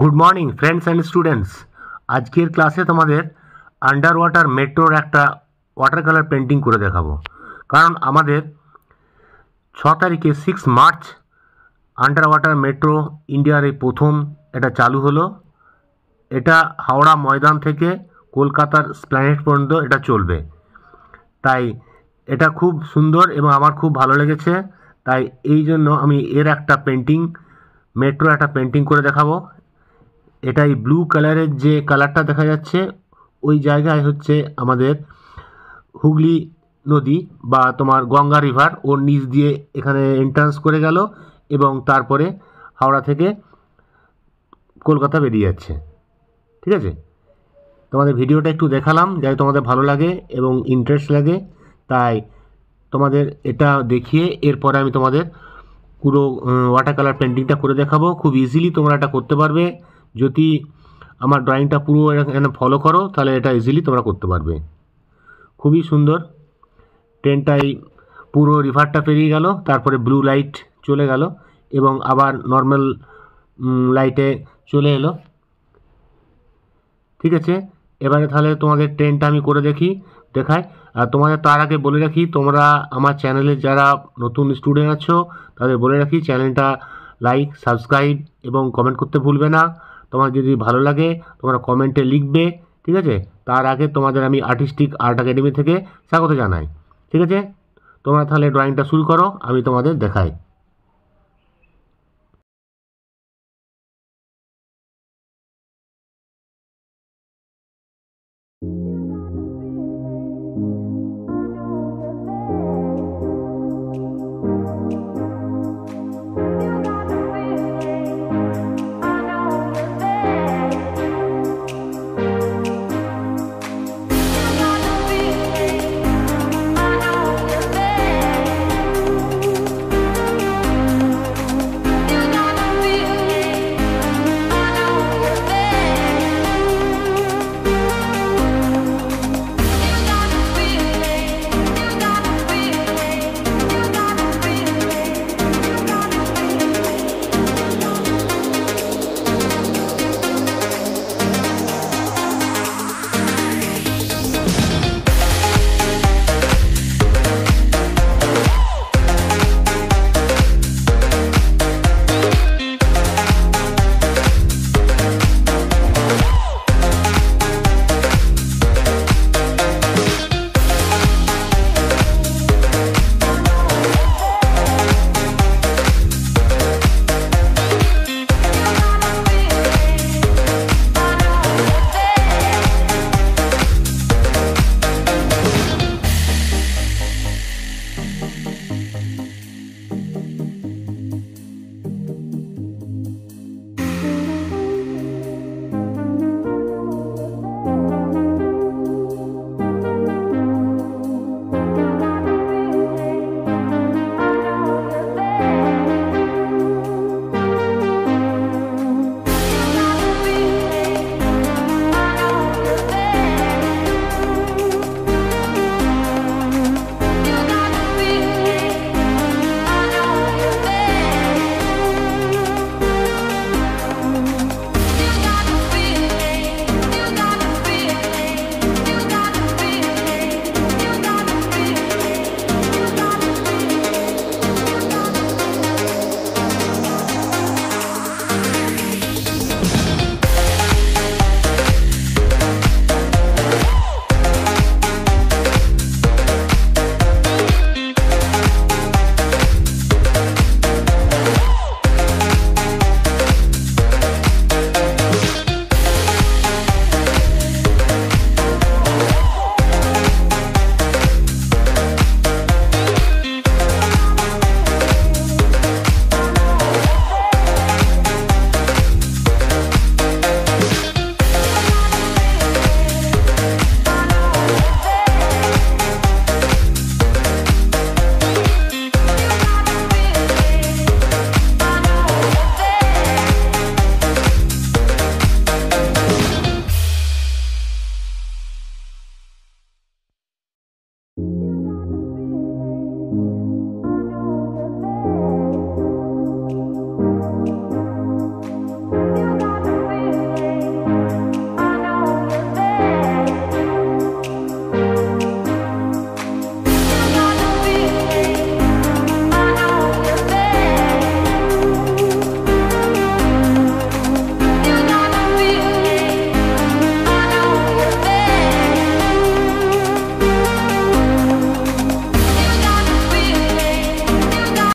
Good morning friends and students. আজকের ক্লাসে তোমাদের আন্ডার ওয়াটার মেট্রোর একটা ওয়াটার কালার পেন্টিং করে দেখাবো। কারণ আমাদের 6 তারিখে 6 মার্চ আন্ডার ওয়াটার মেট্রো ইন্ডিয়ার এই প্রথম এটা চালু হলো। এটা হাওড়া ময়দান থেকে কলকাতার স্প্ল্যানেড পর্যন্ত এটা চলবে। তাই এটা খুব সুন্দর এবং আমার খুব ভালো লেগেছে। তাই এই জন্য আমি এর একটা পেন্টিং, মেট্রো একটা পেন্টিং করে দেখাবো। এটাই ব্লু কালারের যে কালারটা দেখা যাচ্ছে ওই জায়গায় হচ্ছে আমাদের হুগলি নদী বা তোমার গঙ্গা রিভার, ওর নিচ দিয়ে এখানে এন্ট্রান্স করে গেল এবং তারপরে হাওড়া থেকে কলকাতা বেরিয়ে যাচ্ছে। ঠিক আছে, তোমাদের ভিডিওটা একটু দেখালাম যাতে তোমাদের ভালো লাগে এবং ইন্টারেস্ট লাগে। তাই তোমাদের এটা দেখিয়ে এরপরে আমি তোমাদের পুরো ওয়াটার কালার পেন্টিংটা করে দেখাবো। খুব ইজিলি তোমরা এটা করতে পারবে। যদি আমার ড্রয়িংটা পুরো এখানে ফলো করো তাহলে এটা ইজিলি তোমরা করতে পারবে। খুবই সুন্দর। ট্রেনটাই পুরো রিভারটা পেরিয়ে গেল, তারপরে ব্লু লাইট চলে গেল এবং আবার নর্মাল লাইটে চলে এলো। ঠিক আছে, এবারে তাহলে তোমাদের ট্রেনটা আমি করে দেখাই। আর তোমাদের তার আগে বলে রাখি, তোমরা আমার চ্যানেলে যারা নতুন স্টুডেন্ট আছো তাদের বলে রাখি চ্যানেলটা লাইক, সাবস্ক্রাইব এবং কমেন্ট করতে ভুলবে না। তোমার যদি ভালো লাগে তোমরা কমেন্টে লিখবে। ঠিক আছে, তার আগে তোমাদের আমি আর্টিস্টিক আর্ট একাডেমি থেকে স্বাগত জানাই। ঠিক আছে, তোমরা তাহলে ড্রয়িংটা শুরু করো, আমি তোমাদের দেখাই।